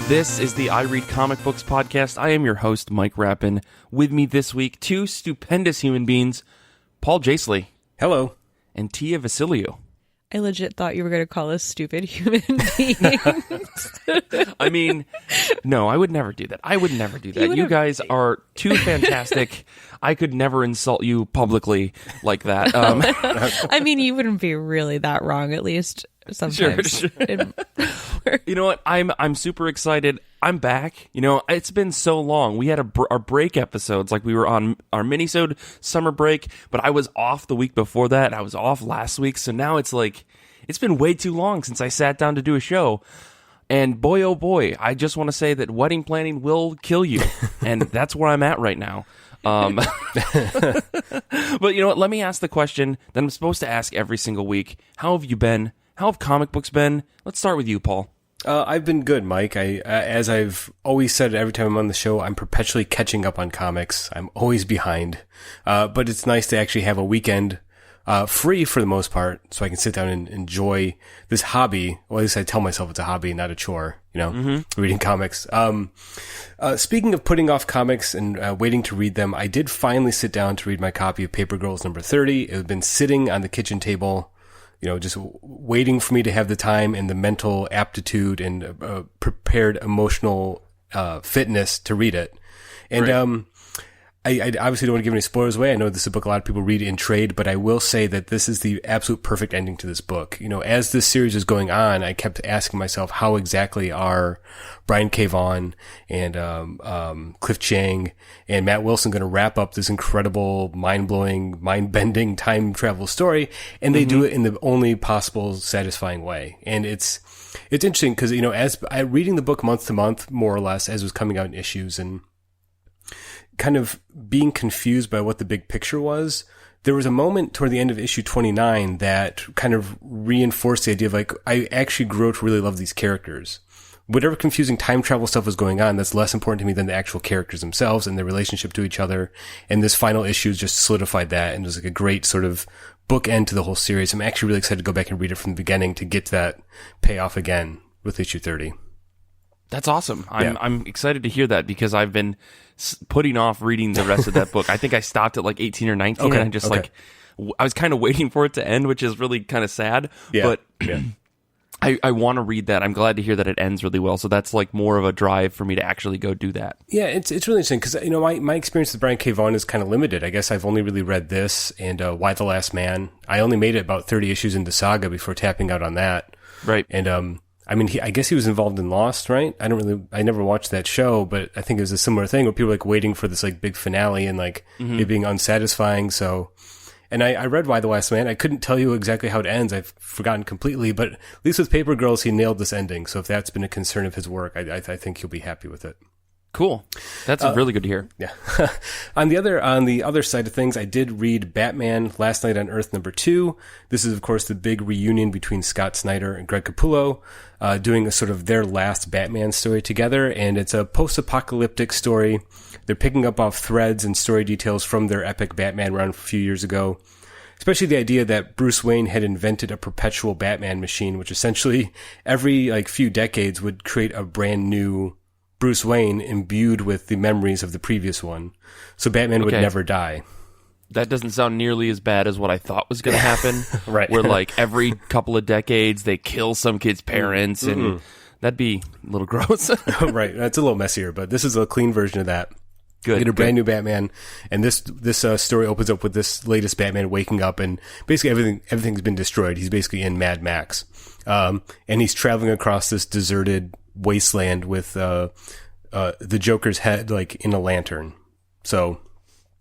This is the I Read Comic Books podcast. I am your host, Mike Rappin. With me this week, two stupendous human beings, Paul Jasley. Hello. And Tia Vasiliou. I legit thought you were going to call us stupid human beings. I mean, no, I would never do that. I would never do that. You guys are too fantastic. I could never insult you publicly like that. I mean, you wouldn't be really that wrong, at least sometimes. Sure. You know what? I'm super excited. I'm back. You know, it's been so long. We had our break episodes, like we were on our minisode summer break, but I was off the week before that. I was off last week, so now it's like it's been way too long since I sat down to do a show. And boy, oh boy, I just want to say that wedding planning will kill you, and that's where I'm at right now. But you know what? Let me ask the question that I'm supposed to ask every single week. How have you been? How have comic books been? Let's start with you, Paul. I've been good, Mike. As I've always said every time I'm on the show, I'm perpetually catching up on comics. I'm always behind. But it's nice to actually have a weekend free for the most part, so I can sit down and enjoy this hobby. Well, at least I tell myself it's a hobby, not a chore, you know, reading comics. Speaking of putting off comics and waiting to read them, I did finally sit down to read my copy of Paper Girls number 30. It had been sitting on the kitchen table, you know, just waiting for me to have the time and the mental aptitude and prepared emotional fitness to read it. And right. I obviously don't want to give any spoilers away. I know this is a book a lot of people read in trade, but I will say that this is the absolute perfect ending to this book. You know, as this series is going on, I kept asking myself, how exactly are Brian K. Vaughan and Cliff Chiang and Matt Wilson going to wrap up this incredible, mind-blowing, mind-bending time travel story? And they do it in the only possible satisfying way. And it's interesting because, you know, as I reading the book month to month, more or less, as it was coming out in issues and kind of being confused by what the big picture was, there was a moment toward the end of issue 29 that kind of reinforced the idea of like, I actually grew to really love these characters. Whatever confusing time travel stuff was going on, that's less important to me than the actual characters themselves and their relationship to each other. And this final issue just solidified that and was like a great sort of bookend to the whole series. I'm actually really excited to go back and read it from the beginning to get that payoff again with issue 30. That's awesome. I'm excited to hear that because I've been putting off reading the rest of that book. I think I stopped at like 18 or 19 and I just I was kind of waiting for it to end, which is really kind of sad. Yeah. But I want to read that. I'm glad to hear that it ends really well. So that's like more of a drive for me to actually go do that. Yeah, it's really interesting because, you know, my experience with Brian K. Vaughan is kind of limited. I guess I've only really read this and Why the Last Man. I only made it about 30 issues into Saga before tapping out on that. Right. And I mean, I guess he was involved in Lost, right? I never watched that show, but I think it was a similar thing where people were like waiting for this like big finale and like it being unsatisfying. So, and I read Why the Last Man. I couldn't tell you exactly how it ends. I've forgotten completely, but at least with Paper Girls, he nailed this ending. So if that's been a concern of his work, I think he'll be happy with it. Cool. That's really good to hear. Yeah. On the other side of things, I did read Batman Last Night on Earth number 2. This is, of course, the big reunion between Scott Snyder and Greg Capullo, doing a sort of their last Batman story together. And it's a post-apocalyptic story. They're picking up off threads and story details from their epic Batman run a few years ago. Especially the idea that Bruce Wayne had invented a perpetual Batman machine, which essentially every like few decades would create a brand new Bruce Wayne imbued with the memories of the previous one. So Batman would never die. That doesn't sound nearly as bad as what I thought was going to happen. Right. Where like every couple of decades they kill some kid's parents and that'd be a little gross. Right. That's a little messier, but this is a clean version of that. Good. Get a brand new Batman, and this story opens up with this latest Batman waking up, and basically everything's been destroyed. He's basically in Mad Max, and he's traveling across this deserted wasteland with the Joker's head like in a lantern. So,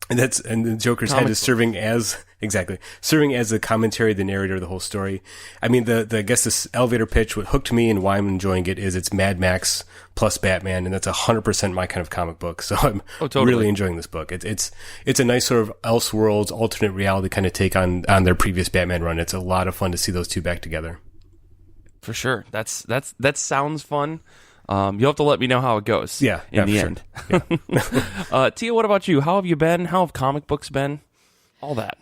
and the Joker's head is serving as the commentary, the narrator of the whole story. I mean, I guess this elevator pitch, what hooked me and why I'm enjoying it is it's Mad Max plus Batman, and that's 100% my kind of comic book. So I'm really enjoying this book. It's a nice sort of Elseworlds alternate reality kind of take on their previous Batman run. It's a lot of fun to see those two back together. For sure. That sounds fun. You'll have to let me know how it goes. Yeah, in the sure. end. Yeah. Tia, what about you? How have you been? How have comic books been? All that.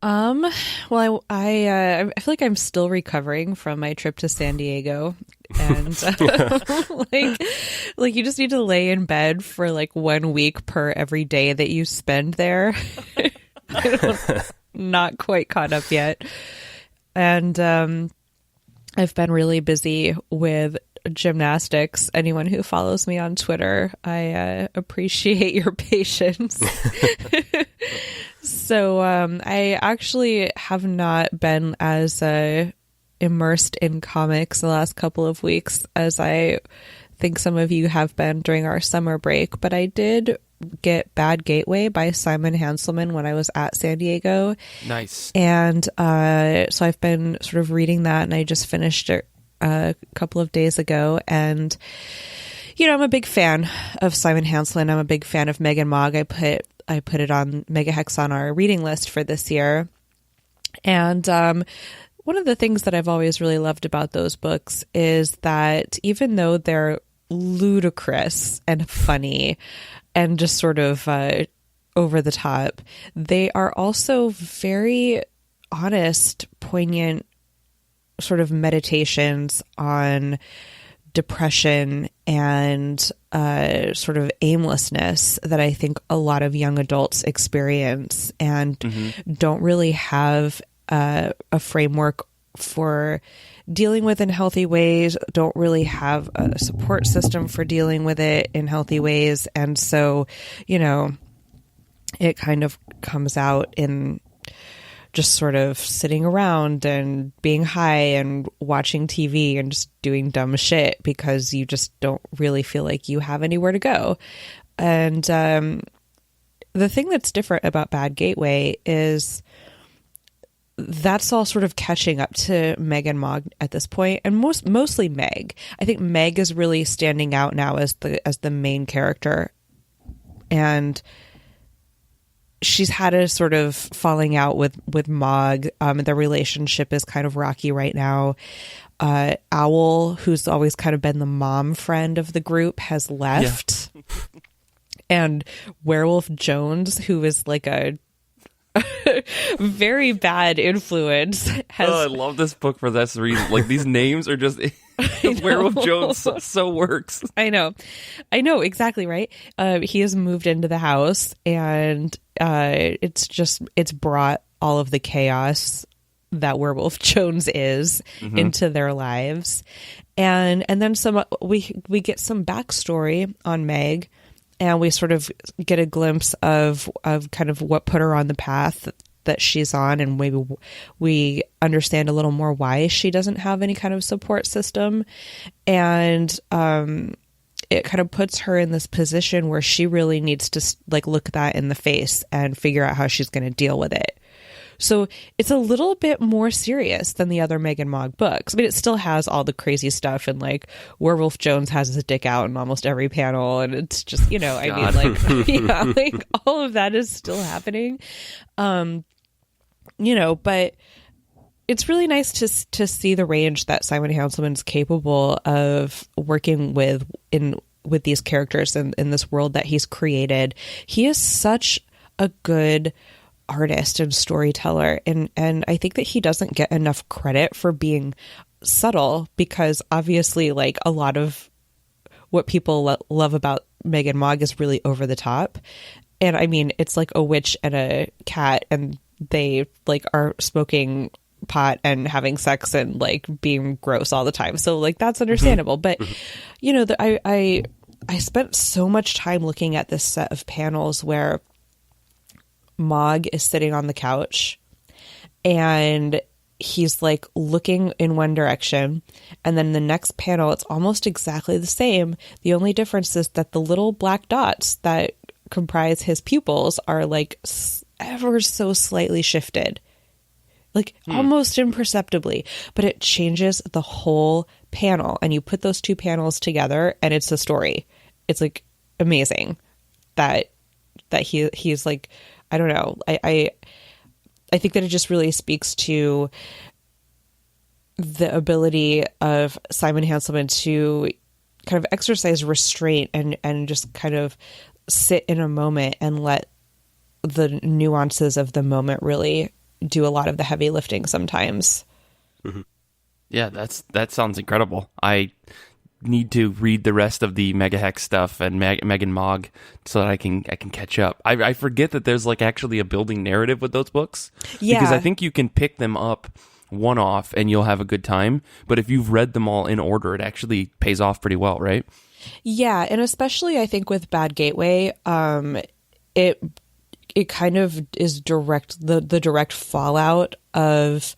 Well, I feel like I'm still recovering from my trip to San Diego, and like you just need to lay in bed for like 1 week per every day that you spend there. Not quite caught up yet, and I've been really busy with gymnastics. Anyone who follows me on Twitter, I appreciate your patience. So I actually have not been as immersed in comics the last couple of weeks as I think some of you have been during our summer break, but I did get Bad Gateway by Simon Hanselmann when I was at San Diego. Nice. And so I've been sort of reading that, and I just finished it a couple of days ago. And, you know, I'm a big fan of Simon Hanselmann. I'm a big fan of Megan Mogg. I put it on Megahex on our reading list for this year. And one of the things that I've always really loved about those books is that even though they're ludicrous and funny and just sort of over the top, they are also very honest, poignant sort of meditations on depression and sort of aimlessness that I think a lot of young adults experience and don't really have a framework for dealing with in healthy ways, don't really have a support system for dealing with it in healthy ways. And so, you know, it kind of comes out in just sort of sitting around and being high and watching TV and just doing dumb shit because you just don't really feel like you have anywhere to go. And the thing that's different about Bad Gateway is that's all sort of catching up to Meg and Mogg at this point, and mostly Meg. I think Meg is really standing out now as the main character, and she's had a sort of falling out with Mogg. Their relationship is kind of rocky right now. Owl, who's always kind of been the mom friend of the group, has left. Yeah. And Werewolf Jones, who is like a very bad influence, has... Oh, I love this book for this reason. Like, these names are just... Werewolf Jones so works. I know, exactly right. He has moved into the house, and it's brought all of the chaos that Werewolf Jones is into their lives, and then we get some backstory on Meg, and we sort of get a glimpse of kind of what put her on the path that she's on, and maybe we understand a little more why she doesn't have any kind of support system. And it kind of puts her in this position where she really needs to like look that in the face and figure out how she's going to deal with it. So it's a little bit more serious than the other Megan Mogg books. I mean, it still has all the crazy stuff, and like Werewolf Jones has his dick out in almost every panel, and it's just, you know, I mean, like, yeah, like all of that is still happening. You know, but it's really nice to see the range that Simon Hanselmann's capable of working with these characters in this world that he's created. He is such a good artist and storyteller, and I think that he doesn't get enough credit for being subtle, because obviously, like, a lot of what people love about Megan Mogg is really over the top. And I mean, it's like a witch and a cat, and they like are smoking pot and having sex and like being gross all the time. So like that's understandable. But you know, I spent so much time looking at this set of panels where Mogg is sitting on the couch and he's like looking in one direction, and then the next panel it's almost exactly the same. The only difference is that the little black dots that comprise his pupils are like ever so slightly shifted, like almost imperceptibly, but it changes the whole panel. And you put those two panels together and it's a story. It's like amazing that he's like, I don't know. I think that it just really speaks to the ability of Simon Hanselmann to kind of exercise restraint and just kind of sit in a moment and let the nuances of the moment really do a lot of the heavy lifting sometimes. Yeah, that sounds incredible. I need to read the rest of the Mega Hex stuff and Megan Mogg so that I can catch up. I forget that there's like actually a building narrative with those books. Yeah. Because I think you can pick them up one off and you'll have a good time. But if you've read them all in order, it actually pays off pretty well, right? Yeah, and especially I think with Bad Gateway, it kind of is the direct fallout of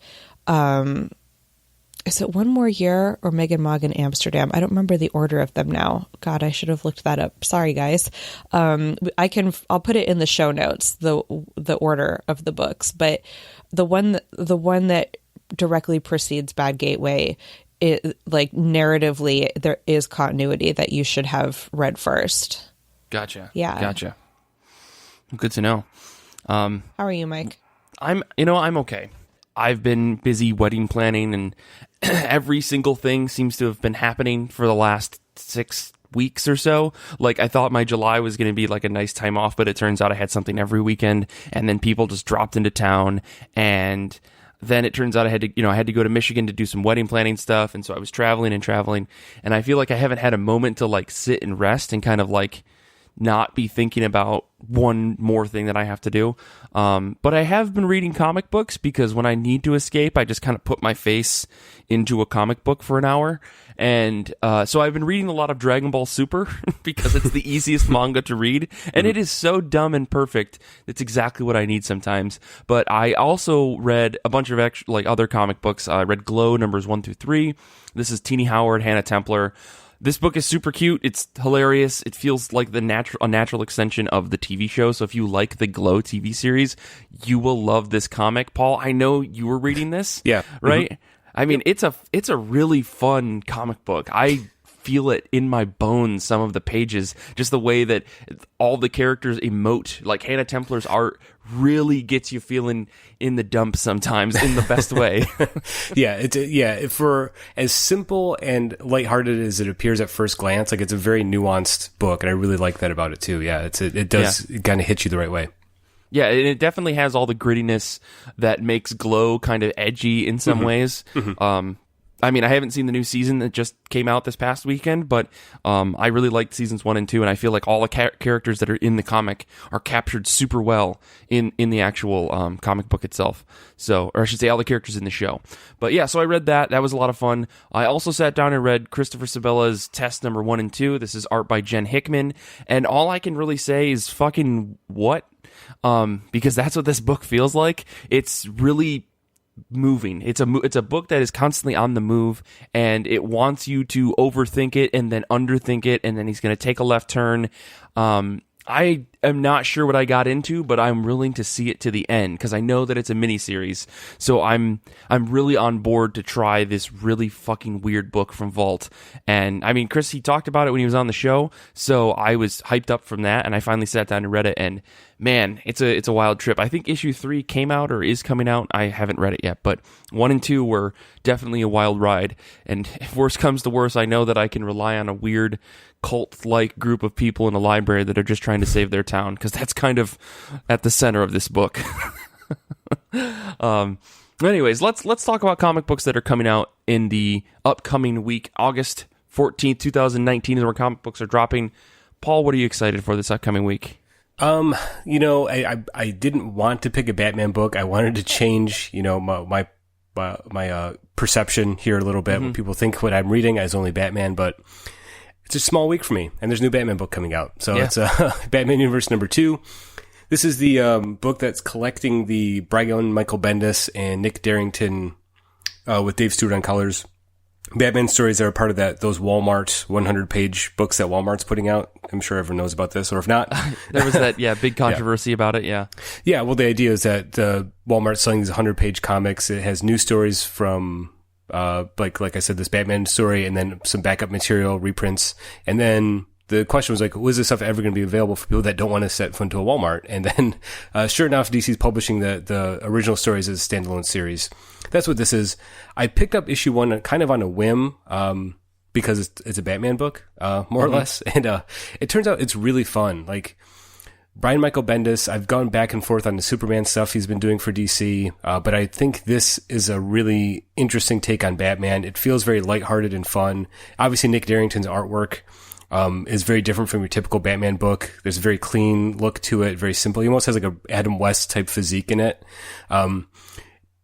is it One More Year or Megan Mogg in Amsterdam? I don't remember the order of them now. God, I should have looked that up. Sorry, guys. I'll put it in the show notes, the order of the books. But the one that directly precedes Bad Gateway, like narratively, there is continuity that you should have read first. Gotcha. Yeah. Gotcha. Good to know. How are you, Mike? I'm okay. I've been busy wedding planning, and every single thing seems to have been happening for the last 6 weeks or so. Like, I thought my July was going to be like a nice time off, but it turns out I had something every weekend, and then people just dropped into town, and then it turns out I had to go to Michigan to do some wedding planning stuff, and so I was traveling, and I feel like I haven't had a moment to like sit and rest and kind of like not be thinking about one more thing that I have to do. But I have been reading comic books because when I need to escape, I just kind of put my face into a comic book for an hour. And so I've been reading a lot of Dragon Ball Super because it's the easiest manga to read. And it is so dumb and perfect. It's exactly what I need sometimes. But I also read a bunch of other comic books. I read Glow numbers 1 through 3. This is Teenie Howard, Hannah Templar. This book is super cute. It's hilarious. It feels like a natural extension of the TV show. So if you like the Glow TV series, you will love this comic. Paul, I know you were reading this. Yeah. Right? Mm-hmm. I mean, it's a really fun comic book. I feel it in my bones, some of the pages, just the way that all the characters emote. Like Hannah Templar's art really gets you feeling in the dumps sometimes in the best way. For as simple and lighthearted as it appears at first glance, like it's a very nuanced book, and I really like that about it too. Yeah, it does kind of hit you the right way. Yeah, and it definitely has all the grittiness that makes Glow kind of edgy in some ways. Mm-hmm. I mean, I haven't seen the new season that just came out this past weekend, but I really liked seasons 1 and 2, and I feel like all the characters that are in the comic are captured super well in the actual comic book itself. So, or I should say, all the characters in the show. But yeah, so I read that. That was a lot of fun. I also sat down and read Christopher Sabella's Test number 1 and 2. This is art by Jen Hickman, and all I can really say is fucking what? Because that's what this book feels like. It's really moving. It's a book that is constantly on the move, and it wants you to overthink it and then underthink it, and then he's going to take a left turn. I am not sure what I got into, but I'm willing to see it to the end because I know that it's a miniseries. So I'm really on board to try this really fucking weird book from Vault. And I mean, Chris, he talked about it when he was on the show, so I was hyped up from that, and I finally sat down and read it. And man, it's a wild trip. I think issue 3 came out or is coming out. I haven't read it yet, but 1 and 2 were definitely a wild ride. And if worse comes to worse, I know that I can rely on a weird cult-like group of people in a library that are just trying to save their town, because that's kind of at the center of this book. Anyways, let's talk about comic books that are coming out in the upcoming week. August 14th, 2019 is where comic books are dropping. Paul, what are you excited for this upcoming week? I didn't want to pick a Batman book. I wanted to change, my perception here a little bit. When people think what I'm reading is only Batman, but it's a small week for me, and there's a new Batman book coming out. So It's Batman Universe number 2. This is the book that's collecting the Brian Michael Bendis and Nick Darrington with Dave Stewart on colors Batman stories that are part of those Walmart 100-page books that Walmart's putting out. I'm sure everyone knows about this, or if not. There was that, big controversy about it, yeah. Yeah, well, the idea is that Walmart's selling these 100-page comics. It has new stories from, like I said, this Batman story, and then some backup material, reprints. And then the question was was this stuff ever going to be available for people that don't want to set foot into a Walmart? And then, sure enough, DC's publishing the original stories as a standalone series. That's what this is. I picked up issue 1 kind of on a whim, because it's a Batman book, more or less. And it turns out it's really fun. Like, Brian Michael Bendis, I've gone back and forth on the Superman stuff he's been doing for DC, but I think this is a really interesting take on Batman. It feels very lighthearted and fun. Obviously, Nick Darrington's artwork is very different from your typical Batman book. There's a very clean look to it, very simple. He almost has like a Adam West type physique in it.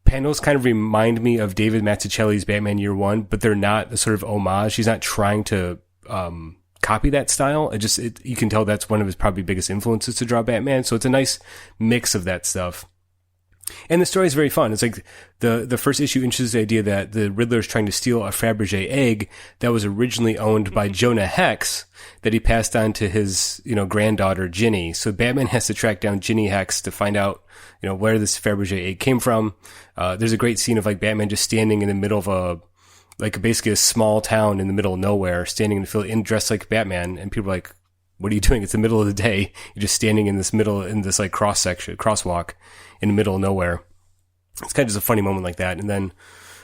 Panels kind of remind me of David Mazzucchelli's Batman Year One, but they're not a sort of homage. He's not trying to copy that style. You can tell that's one of his probably biggest influences to draw Batman. So it's a nice mix of that stuff. And the story is very fun. It's like the first issue introduces the idea that the Riddler is trying to steal a Fabergé egg that was originally owned by Jonah Hex that he passed on to his, granddaughter Ginny. So Batman has to track down Ginny Hex to find out, where this Fabergé egg came from. There's a great scene of like Batman just standing in the middle of basically a small town in the middle of nowhere, standing in the field, dressed like Batman, and people are like, "What are you doing? It's the middle of the day. You're just standing in this like crosswalk in the middle of nowhere." It's kind of just a funny moment like that. And then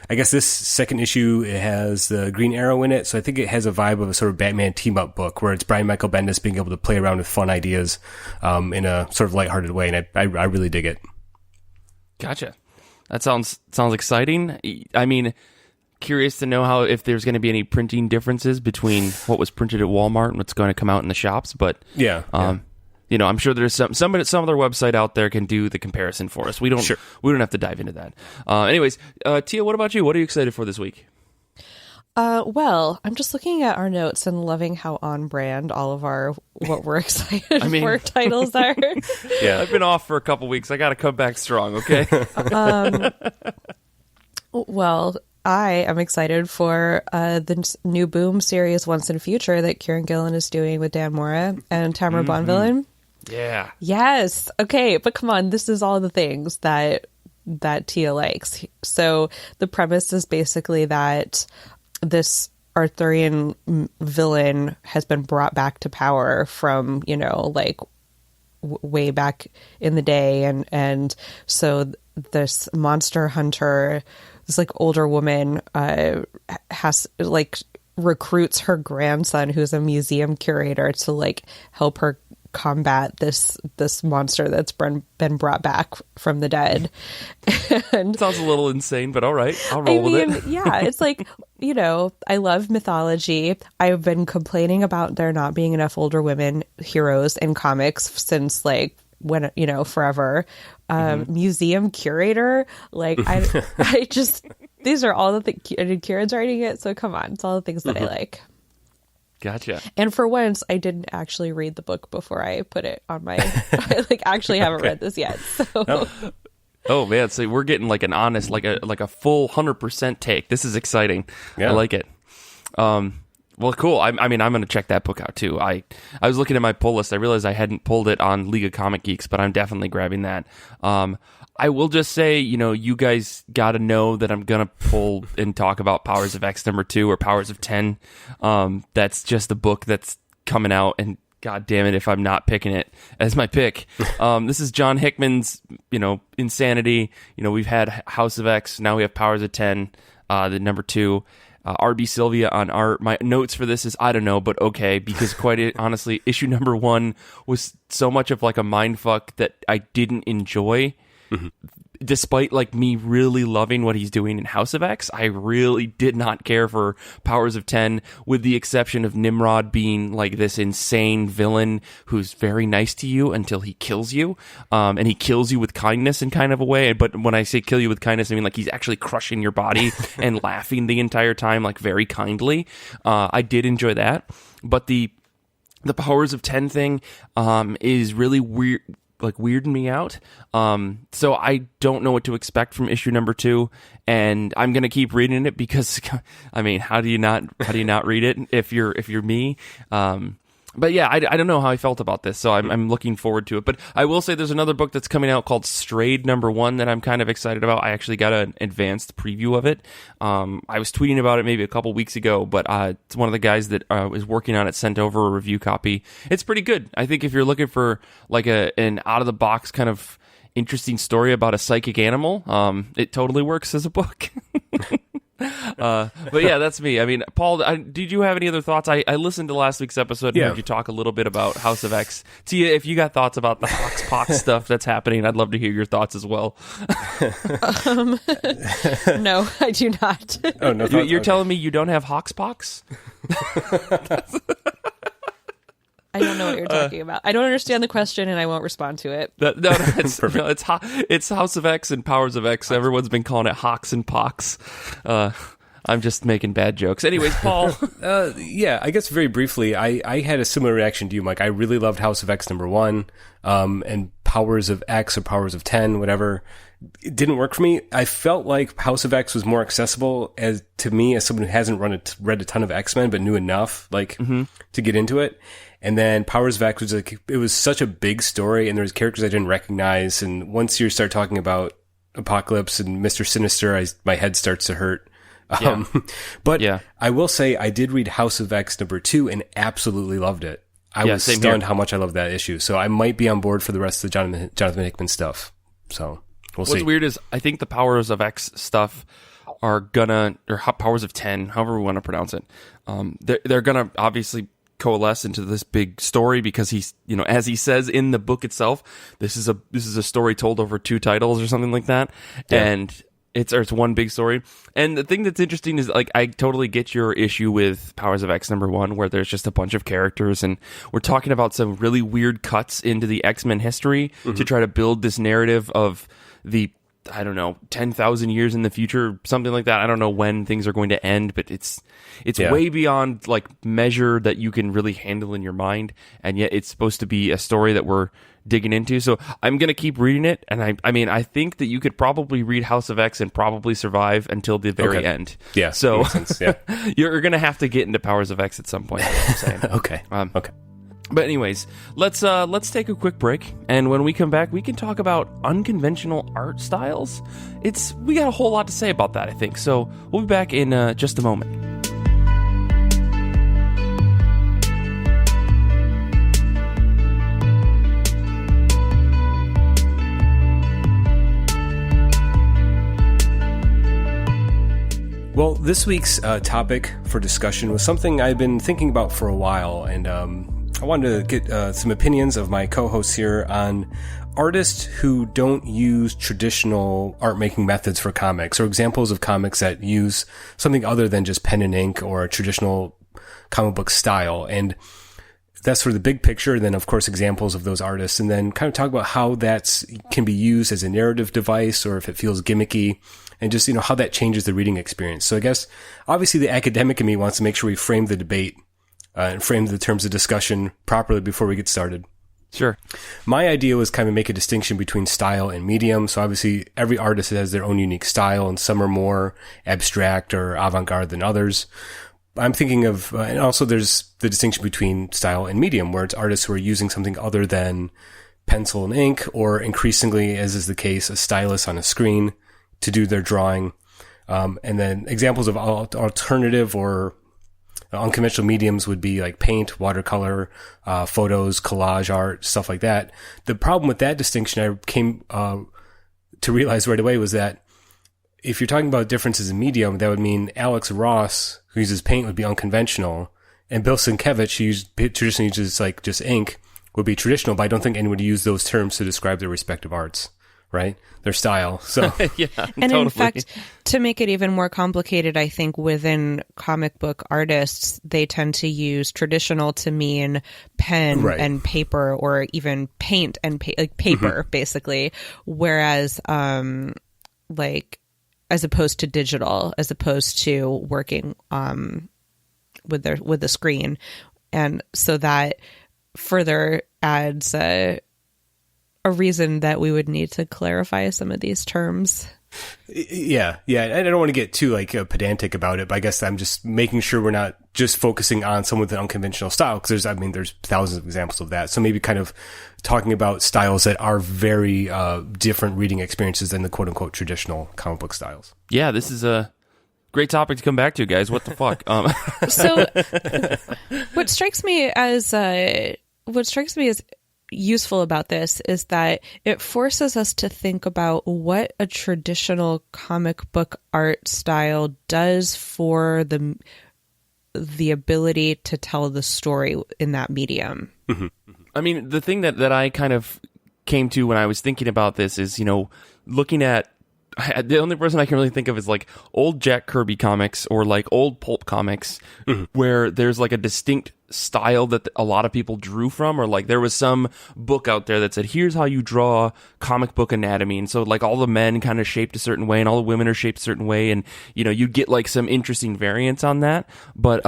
I guess this second issue, it has the Green Arrow in it, so I think it has a vibe of a sort of Batman team-up book where it's Brian Michael Bendis being able to play around with fun ideas in a sort of lighthearted way, and I really dig it. Gotcha. That sounds exciting. I mean, curious to know if there's going to be any printing differences between what was printed at Walmart and what's going to come out in the shops. But yeah. I'm sure there's some other website out there can do the comparison for us. We don't have to dive into that. Anyways, Tia, what about you? What are you excited for this week? Well, I'm just looking at our notes and loving how on brand all of what we're excited for titles are. Yeah, I've been off for a couple weeks. I got to come back strong, okay? Well, I am excited for the new Boom series Once and Future that Kieran Gillen is doing with Dan Mora and Tamara Bonvillain. Yeah. Yes. Okay, but come on, this is all the things that Tia likes. So the premise is basically that this Arthurian villain has been brought back to power from, way back in the day. And so this monster hunter, this older woman has recruits her grandson, who's a museum curator, to help her combat this monster that's been brought back from the dead. And sounds a little insane, but all right, I'll roll with it. Yeah, it's I love mythology. I've been complaining about there not being enough older women heroes in comics since when forever. Museum curator, I just these are all the things. Kieran's writing it, so come on, it's all the things that I like. Gotcha. And for once, I didn't actually read the book before I put it on my. I actually haven't read this yet. So. Oh man, so we're getting an honest, like a full 100% take. This is exciting. Yeah. I like it. Well, cool. I mean, I'm going to check that book out too. I was looking at my pull list. I realized I hadn't pulled it on League of Comic Geeks, but I'm definitely grabbing that. I will just say, you guys got to know that I'm going to pull and talk about Powers of X #2 or Powers of 10. That's just the book that's coming out, and God damn it if I'm not picking it as my pick. This is John Hickman's, insanity. We've had House of X, now we have Powers of 10, the #2. RB Sylvia on art. My notes for this is, I don't know, but okay, because quite honestly, issue #1 was so much of a mindfuck that I didn't enjoy. Mm-hmm. Despite me really loving what he's doing in House of X, I really did not care for Powers of 10, with the exception of Nimrod being this insane villain who's very nice to you until he kills you. And he kills you with kindness in kind of a way. But when I say kill you with kindness, I mean he's actually crushing your body and laughing the entire time, very kindly. I did enjoy that. But the Powers of 10 thing is really weird. Weirding me out. So I don't know what to expect from issue #2, and I'm gonna keep reading it because, I mean, how do you not read it if you're me? But yeah, I don't know how I felt about this, so I'm looking forward to it. But I will say there's another book that's coming out called Strayed #1 that I'm kind of excited about. I actually got an advanced preview of it. I was tweeting about it maybe a couple weeks ago, but it's one of the guys that is working on it sent over a review copy. It's pretty good. I think if you're looking for an out-of-the-box kind of interesting story about a psychic animal, it totally works as a book. But yeah, that's me. I mean, Paul, did you have any other thoughts? I listened to last week's episode and heard you talk a little bit about House of X. Tia, if you got thoughts about the HOXPOX stuff that's happening, I'd love to hear your thoughts as well. No, I do not. Oh, no, you're telling me you don't have HOXPOX? I don't know what you're talking about. I don't understand the question, and I won't respond to it. It's House of X and Powers of X. Everyone's been calling it Hox and Pox. I'm just making bad jokes. Anyways, Paul. Yeah, I guess very briefly, I had a similar reaction to you, Mike. I really loved House of X #1, and Powers of X or Powers of 10, whatever. It didn't work for me. I felt like House of X was more accessible to me as someone who hasn't read a ton of X-Men, but knew enough to get into it. And then Powers of X was it was such a big story, and there was characters I didn't recognize. And once you start talking about Apocalypse and Mr. Sinister, my head starts to hurt. But I will say I did read House of X #2 and absolutely loved it. I was stunned how much I loved that issue. So I might be on board for the rest of the Jonathan Hickman stuff. So we'll see. What's weird is I think the Powers of X stuff are gonna, or Powers of 10, however we want to pronounce it, they're gonna obviously coalesce into this big story because he's, as he says in the book itself, this is a story told over 2 titles or something like that. Yeah. And it's one big story. And the thing that's interesting is, like, I totally get your issue with Powers of X #1, where there's just a bunch of characters, and we're talking about some really weird cuts into the X-Men history to try to build this narrative of the, I don't know, 10,000 years in the future, something like that. I don't know when things are going to end, but it's way beyond like measure that you can really handle in your mind, and yet it's supposed to be a story that we're digging into. So I'm going to keep reading it, and I mean, I think that you could probably read House of X and probably survive until the very end. Yeah. So yeah. You're going to have to get into Powers of X at some point, is what I'm saying. Okay. Okay. But anyways, let's take a quick break, and when we come back, we can talk about unconventional art styles. We got a whole lot to say about that, I think. So we'll be back in just a moment. Well, this week's topic for discussion was something I've been thinking about for a while, and I wanted to get some opinions of my co-hosts here on artists who don't use traditional art-making methods for comics, or examples of comics that use something other than just pen and ink or a traditional comic book style. And that's sort of the big picture. And then, of course, examples of those artists, and then kind of talk about how that can be used as a narrative device, or if it feels gimmicky, and just, how that changes the reading experience. So I guess, obviously, the academic in me wants to make sure we frame the debate and frame the terms of discussion properly before we get started. Sure. My idea was kind of make a distinction between style and medium. So obviously, every artist has their own unique style, and some are more abstract or avant-garde than others. I'm thinking of, and also there's the distinction between style and medium, where it's artists who are using something other than pencil and ink, or increasingly, as is the case, a stylus on a screen to do their drawing. And then examples of alternative or unconventional mediums would be like paint, watercolor, photos, collage art, stuff like that. The problem with that distinction I came to realize right away was that if you're talking about differences in medium, that would mean Alex Ross, who uses paint, would be unconventional, and Bill Sienkiewicz, who traditionally uses like just ink, would be traditional. But I don't think anyone would use those terms to describe their respective arts, right? Their style. So yeah, and totally. In fact, to make it even more complicated, I think within comic book artists, they tend to use traditional to mean pen and paper, or even paint and paper, basically. Whereas, as opposed to digital, as opposed to working with the screen, and so that further adds a reason that we would need to clarify some of these terms. Yeah. I don't want to get too pedantic about it, but I guess I'm just making sure we're not just focusing on someone with an unconventional style, because there's thousands of examples of that. So maybe kind of talking about styles that are very different reading experiences than the quote unquote traditional comic book styles. Yeah, this is a great topic to come back to, guys. What the fuck? So what strikes me as useful about this is that it forces us to think about what a traditional comic book art style does for the ability to tell the story in that medium. Mm-hmm. I mean, the thing that I kind of came to when I was thinking about this is, looking at the only person I can really think of is like old Jack Kirby comics or like old pulp comics, where there's like a distinct style that a lot of people drew from, or like there was some book out there that said, here's how you draw comic book anatomy. And so like all the men kind of shaped a certain way and all the women are shaped a certain way. And, you get like some interesting variants on that. But,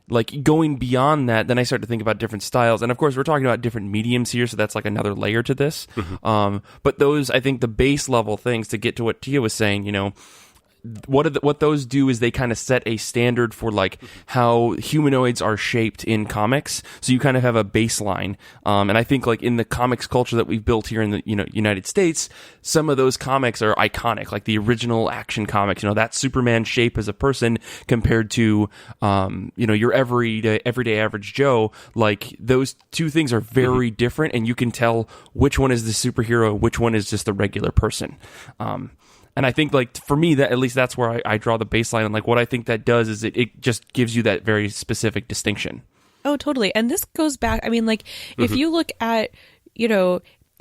like going beyond that, then I start to think about different styles. And of course, we're talking about different mediums here, so that's like another layer to this. But those, I think the base level things to get to what Tia was saying, what those do is they kind of set a standard for like how humanoids are shaped in comics. So you kind of have a baseline. And I think like in the comics culture that we've built here in the United States, some of those comics are iconic, like the original Action comics. That Superman shape as a person compared to your everyday average Joe. Like those two things are very different, and you can tell which one is the superhero, which one is just the regular person. And I think, like, for me, that at least that's where I draw the baseline. And, like, what I think that does is it just gives you that very specific distinction. Oh, totally. And this goes back, I mean, like, if you look at,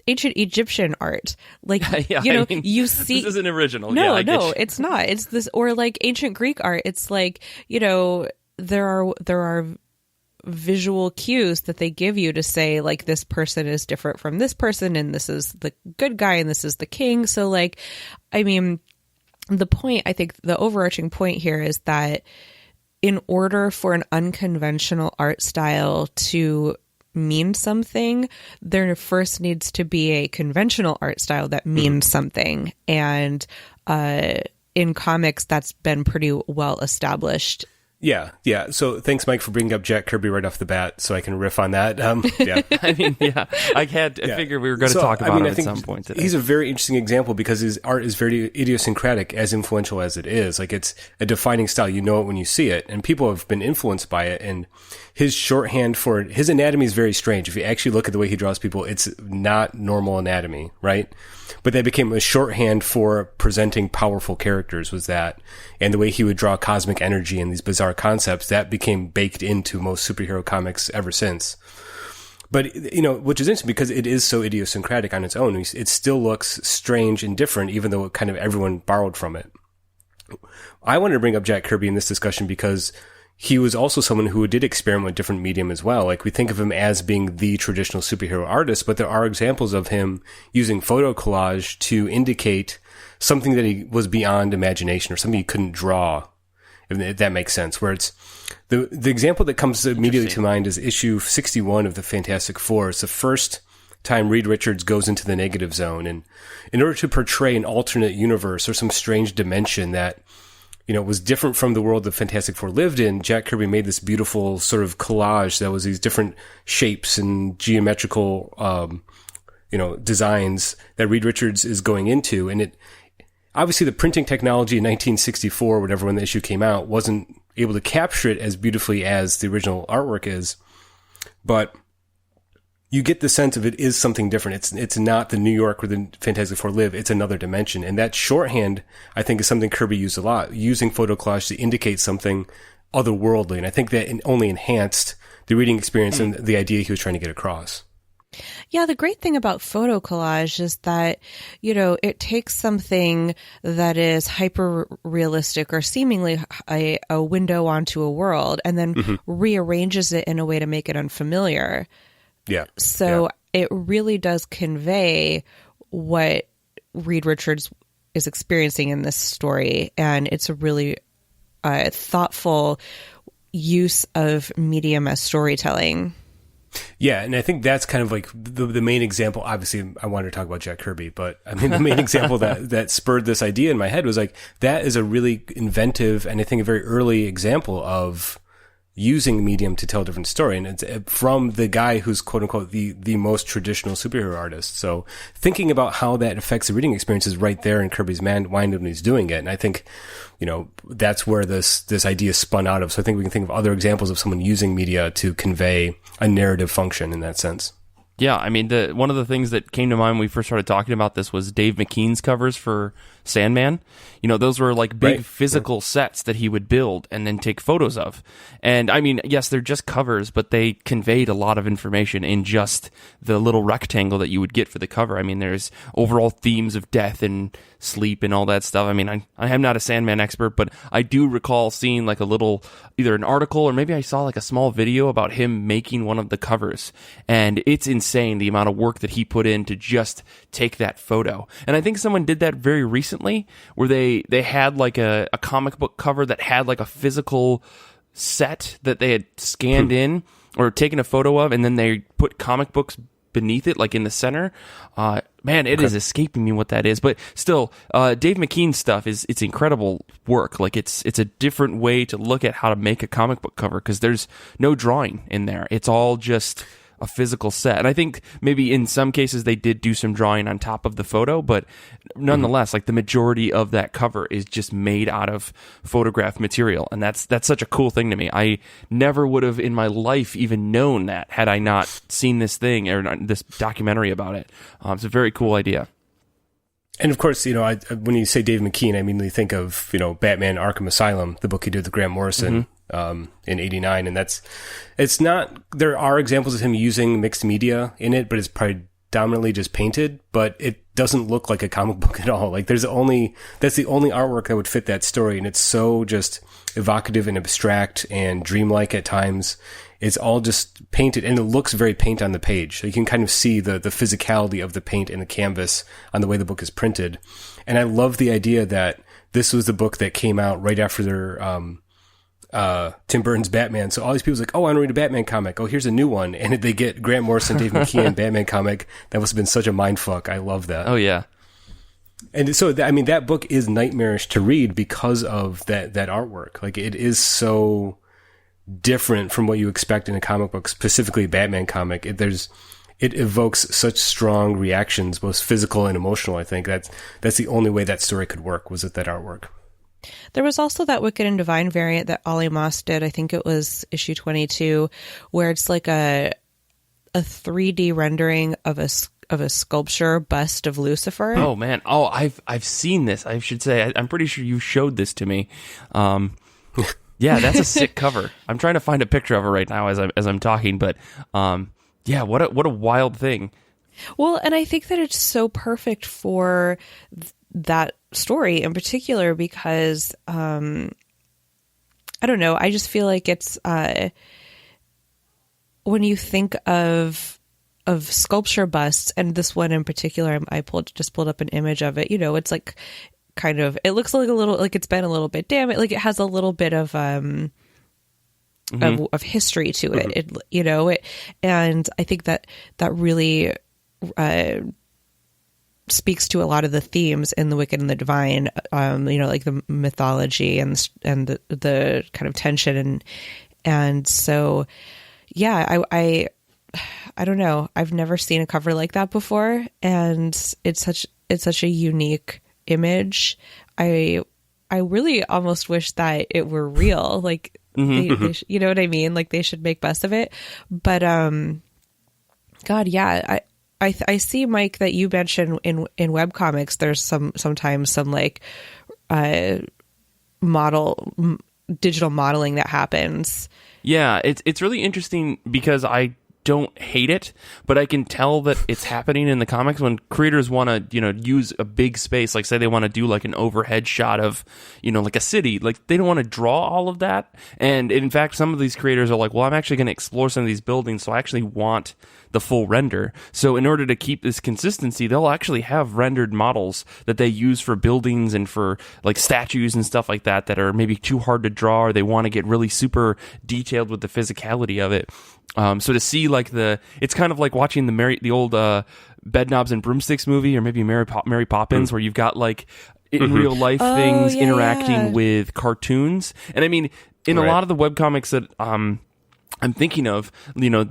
ancient Egyptian art, like, you see... This isn't original. No, it's not. It's this, or, like, ancient Greek art. It's like, there are visual cues that they give you to say, like, this person is different from this person, and this is the good guy and this is the king. So, like, I mean, the point, I think the overarching point here is that in order for an unconventional art style to mean something, there first needs to be a conventional art style that means something. And in comics, that's been pretty well established. Yeah. So thanks, Mike, for bringing up Jack Kirby right off the bat, so I can riff on that. Yeah. I mean, yeah, I figured we were going to talk about him at some point today. He's a very interesting example because his art is very idiosyncratic, as influential as it is. Like, it's a defining style. You know it when you see it, and people have been influenced by it. And his shorthand for his anatomy is very strange. If you actually look at the way he draws people, it's not normal anatomy, right? But that became a shorthand for presenting powerful characters, was that. And the way he would draw cosmic energy and these bizarre concepts, that became baked into most superhero comics ever since. But, which is interesting because it is so idiosyncratic on its own. It still looks strange and different, even though kind of everyone borrowed from it. I wanted to bring up Jack Kirby in this discussion because he was also someone who did experiment with different medium as well. Like, we think of him as being the traditional superhero artist, but there are examples of him using photo collage to indicate something that he was beyond imagination, or something he couldn't draw, if that makes sense. Where it's the example that comes immediately to mind is issue 61 of the Fantastic Four. It's the first time Reed Richards goes into the negative zone, and in order to portray an alternate universe or some strange dimension that was different from the world the Fantastic Four lived in, Jack Kirby made this beautiful sort of collage that was these different shapes and geometrical, designs that Reed Richards is going into. And it, obviously the printing technology in 1964, whatever, when the issue came out, wasn't able to capture it as beautifully as the original artwork is. But you get the sense of it is something different. It's not the New York where the Fantastic Four live. It's another dimension. And that shorthand, I think, is something Kirby used a lot, using photo collage to indicate something otherworldly. And I think that only enhanced the reading experience and the idea he was trying to get across. Yeah, the great thing about photo collage is that, it takes something that is hyper realistic or seemingly a window onto a world, and then rearranges it in a way to make it unfamiliar. Yeah. So it really does convey what Reed Richards is experiencing in this story. And it's a really thoughtful use of medium as storytelling. Yeah, and I think that's kind of like the main example. Obviously, I wanted to talk about Jack Kirby, but I mean, the main example that spurred this idea in my head was like, that is a really inventive and I think a very early example of using medium to tell a different story. And it's from the guy who's quote unquote the most traditional superhero artist. So thinking about how that affects the reading experience is right there in Kirby's mind when he's doing it. And I think, that's where this idea spun out of. So I think we can think of other examples of someone using media to convey a narrative function in that sense. Yeah, I mean, one of the things that came to mind when we first started talking about this was Dave McKean's covers for Sandman. You know, those were like big physical sets that he would build and then take photos of. And I mean, yes, they're just covers, but they conveyed a lot of information in just the little rectangle that you would get for the cover. I mean, there's overall themes of death and sleep and all that stuff. I mean, I am not a Sandman expert, but I do recall seeing like a little, either an article or maybe I saw like a small video about him making one of the covers. And it's insane the amount of work that he put in to just take that photo. And I think someone did that very recently where they had like a comic book cover that had like a physical set that they had scanned in or taken a photo of, and then they put comic books beneath it, like in the center. Man, it is escaping me what that is, but still, Dave McKean's stuff it's incredible work. Like it's a different way to look at how to make a comic book cover because there's no drawing in there. It's all just a physical set. And I think maybe in some cases they did do some drawing on top of the photo, but nonetheless, like the majority of that cover is just made out of photograph material. And that's such a cool thing to me. I never would have in my life even known that had I not seen this thing or this documentary about it. It's a very cool idea. And of course, you know, when you say Dave McKean, I immediately think of, you know, Batman Arkham Asylum, the book he did with Grant Morrison in '89. And it's not, there are examples of him using mixed media in it, but it's predominantly just painted, but it doesn't look like a comic book at all. Like that's the only artwork that would fit that story. And it's so just evocative and abstract and dreamlike at times. It's all just painted, and it looks very paint on the page. So you can kind of see the physicality of the paint in the canvas on the way the book is printed. And I love the idea that this was the book that came out right after their Tim Burton's Batman. So all these people's like, oh, I want to read a Batman comic. Oh, here's a new one. And they get Grant Morrison, Dave McKean Batman comic. That must have been such a mindfuck. I love that. Oh, yeah. And so, I mean, that book is nightmarish to read because of that artwork. Like, it is so different from what you expect in a comic book, specifically a Batman comic. It evokes such strong reactions, both physical and emotional. I think that's the only way that story could work, was with that artwork. There was also that Wicked and Divine variant that Ollie Moss did. I think it was issue 22, where it's like a 3D rendering of a sculpture bust of Lucifer. Oh man! Oh, I've seen this. I should say I'm pretty sure you showed this to me. Yeah, that's a sick cover. I'm trying to find a picture of it right now as I'm talking, but yeah, what a wild thing. Well, and I think that it's so perfect for that story in particular because I don't know, I just feel like it's when you think of sculpture busts, and this one in particular, I just pulled up an image of it. You know, it's like kind of, it looks like a little, like it's been a little bit damaged, like it has a little bit of history to it. It, you know, and I think that really speaks to a lot of the themes in The Wicked and the Divine, you know, like the mythology and the kind of tension. And so, yeah, I don't know. I've never seen a cover like that before. And it's such a unique image. I really almost wish that it were real. Like, they you know what I mean? Like, they should make best of it. But, God, yeah, I see, Mike, that you mentioned in webcomics, there's sometimes some like digital modeling that happens. Yeah, it's really interesting because I don't hate it, but I can tell that it's happening in the comics when creators want to, you know, use a big space, like say they want to do like an overhead shot of, you know, like a city, like they don't want to draw all of that. And in fact, some of these creators are like, well, I'm actually going to explore some of these buildings, so I actually want the full render. So in order to keep this consistency, they'll actually have rendered models that they use for buildings and for like statues and stuff like that that are maybe too hard to draw, or they want to get really super detailed with the physicality of it. So to see like it's kind of like watching the old Bedknobs and Broomsticks movie, or maybe Mary Poppins, where you've got like in real life things interacting with cartoons. And I mean, in a lot of the webcomics that I'm thinking of, you know,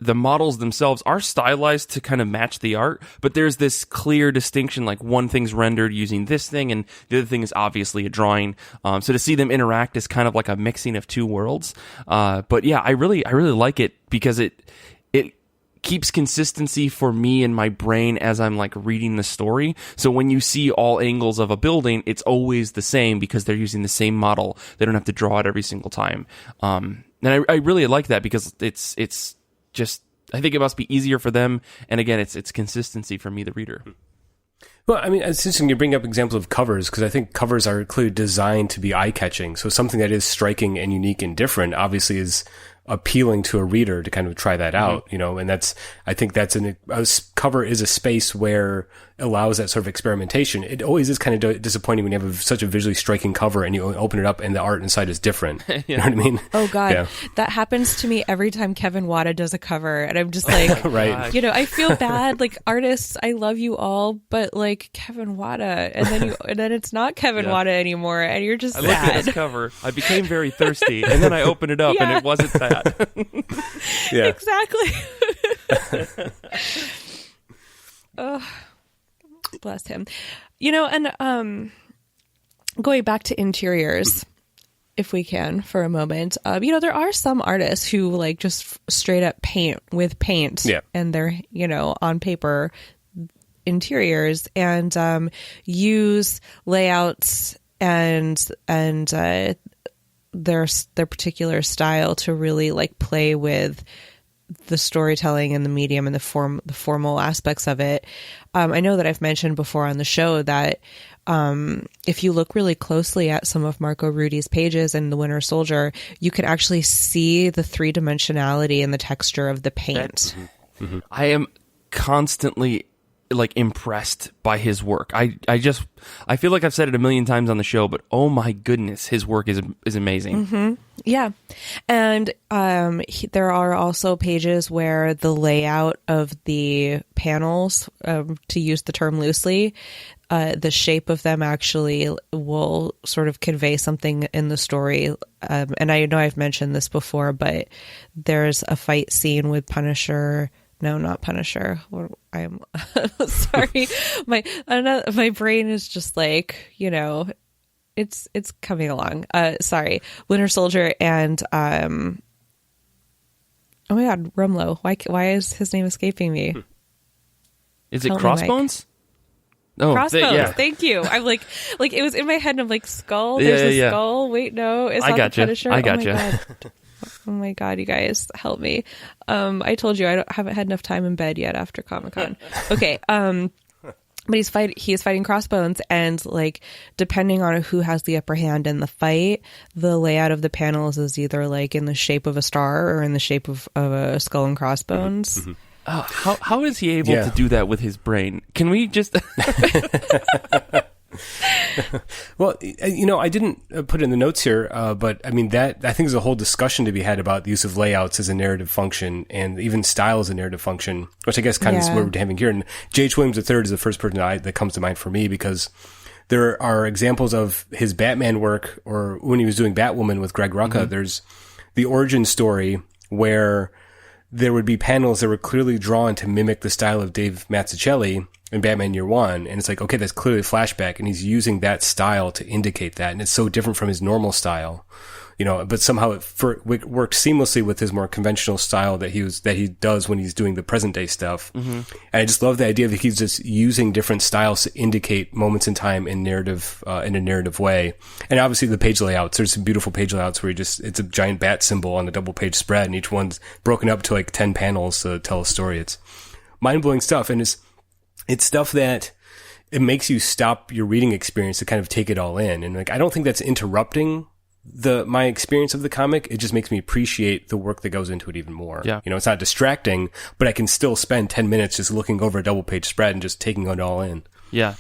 the models themselves are stylized to kind of match the art, but there's this clear distinction, like one thing's rendered using this thing and the other thing is obviously a drawing. So to see them interact is kind of like a mixing of two worlds. But yeah, I really like it because it keeps consistency for me in my brain as I'm like reading the story. So when you see all angles of a building, it's always the same because they're using the same model. They don't have to draw it every single time. And I really like that because it's just, I think it must be easier for them. And again, it's consistency for me, the reader. Well, I mean, it's interesting you bring up examples of covers because I think covers are clearly designed to be eye-catching. So something that is striking and unique and different obviously is appealing to a reader to kind of try that out, you know, and I think that's a cover is a space where it allows that sort of experimentation. It always is kind of disappointing when you have such a visually striking cover and you open it up and the art inside is different. You know what I mean? Oh God. Yeah. That happens to me every time Kevin Wada does a cover and I'm just like, right. You know, I feel bad, like artists, I love you all, but like Kevin Wada, and then it's not Kevin Wada anymore and you're just I looked at this cover, I became very thirsty, and then I opened it up and it wasn't that. Yeah. Exactly. Oh, bless him. You know, and going back to interiors, if we can for a moment, you know, there are some artists who like just straight up paint with paint and they're, you know, on paper interiors and use layouts and their particular style to really like play with the storytelling and the medium and the formal aspects of it. I know that I've mentioned before on the show that if you look really closely at some of Marco Rudi's pages in The Winter Soldier, you can actually see the three-dimensionality and the texture of the paint. I am constantly like impressed by his work. I feel like I've said it a million times on the show, but oh my goodness, his work is amazing. Yeah. And there are also pages where the layout of the panels, to use the term loosely, the shape of them actually will sort of convey something in the story. And I know I've mentioned this before, but there's a fight scene with Punisher. No, not Punisher. I'm sorry. My brain is just like, you know, it's coming along. Sorry. Winter Soldier and oh my God, Rumlow. Why is his name escaping me? Is it Crossbones? Oh, Crossbones. Thank you. I'm like it was in my head and I'm like skull. There's a skull. Wait, no, it's not the Punisher. I gotcha. Oh my God, you guys, help me. I told you I haven't had enough time in bed yet after Comic-Con. Okay. But he's fighting Crossbones, and like depending on who has the upper hand in the fight, the layout of the panels is either like in the shape of a star or in the shape of a skull and crossbones. Oh, how is he able to do that with his brain? Can we just Well, you know, I didn't put in the notes here, but I mean, that I think there's a whole discussion to be had about the use of layouts as a narrative function and even style as a narrative function, which I guess kind of is what we're having here. And J.H. Williams III is the first person that comes to mind for me because there are examples of his Batman work or when he was doing Batwoman with Greg Rucka. There's the origin story where there would be panels that were clearly drawn to mimic the style of Dave Mazzucchelli in Batman Year One. And it's like, okay, that's clearly a flashback. And he's using that style to indicate that. And it's so different from his normal style, you know, but somehow it worked seamlessly with his more conventional style that he does when he's doing the present day stuff. And I just love the idea that he's just using different styles to indicate moments in time in narrative, in a narrative way. And obviously the page layouts, there's some beautiful page layouts where it's a giant bat symbol on a double page spread and each one's broken up to like 10 panels to tell a story. It's mind blowing stuff. And it's stuff that it makes you stop your reading experience to kind of take it all in. And like, I don't think that's interrupting my experience of the comic. It just makes me appreciate the work that goes into it even more. Yeah. You know, it's not distracting, but I can still spend 10 minutes just looking over a double page spread and just taking it all in. Yeah.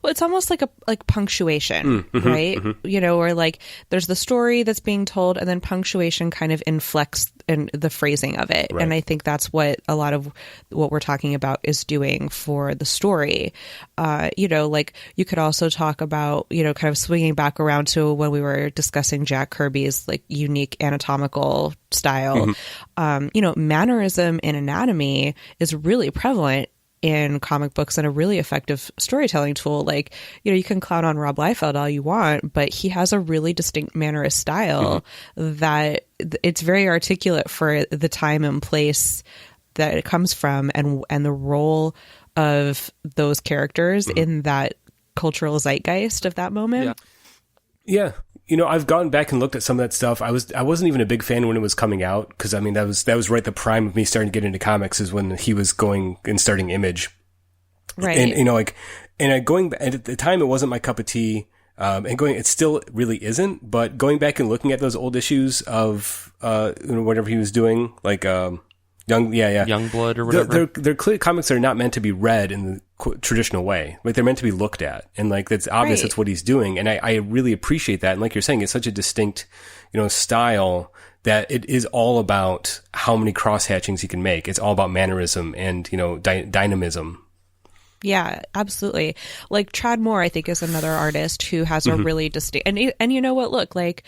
Well, it's almost like punctuation, right? You know, or like there's the story that's being told and then punctuation kind of inflects in the phrasing of it. Right. And I think that's what a lot of what we're talking about is doing for the story. You know, like you could also talk about, you know, kind of swinging back around to when we were discussing Jack Kirby's like unique anatomical style. You know, mannerism in anatomy is really prevalent in comic books and a really effective storytelling tool. Like, you know, you can clown on Rob Liefeld all you want, but he has a really distinct mannerist style that it's very articulate for the time and place that it comes from, and the role of those characters in that cultural zeitgeist of that moment. Yeah. You know, I've gone back and looked at some of that stuff. I wasn't even a big fan when it was coming out, because I mean that was right the prime of me starting to get into comics, is when he was going and starting Image. Right. And you know, like, and going and at the time it wasn't my cup of tea. It still really isn't, but going back and looking at those old issues of whatever he was doing, like Youngblood or whatever. They're clear comics that are not meant to be read in the traditional way. Like, they're meant to be looked at, and like it's obvious that's what he's doing. And I really appreciate that. And like you're saying, it's such a distinct, style that it is all about how many cross hatchings he can make. It's all about mannerism and dynamism. Yeah, absolutely. Like Tradd Moore, I think, is another artist who has a really distinct. And you know what? Look, like.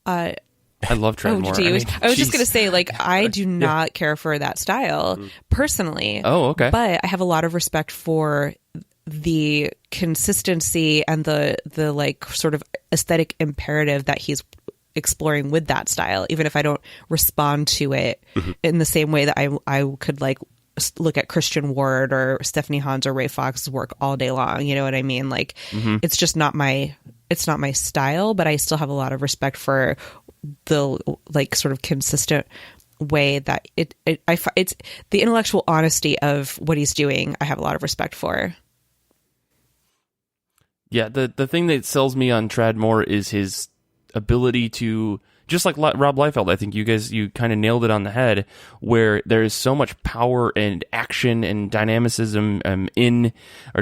I love Tradd Moore. I was just going to say, like, I do not care for that style personally. Oh, okay. But I have a lot of respect for the consistency and the like sort of aesthetic imperative that he's exploring with that style, even if I don't respond to it in the same way that I could like look at Christian Ward or Stephanie Hans or Ray Fox's work all day long. You know what I mean? Like, it's just not my style, but I still have a lot of respect for the like sort of consistent way that it's the intellectual honesty of what he's doing. I have a lot of respect for. Yeah, the thing that sells me on Tradd Moore is his ability to, just like Rob Liefeld, I think you kind of nailed it on the head, where there is so much power and action and dynamism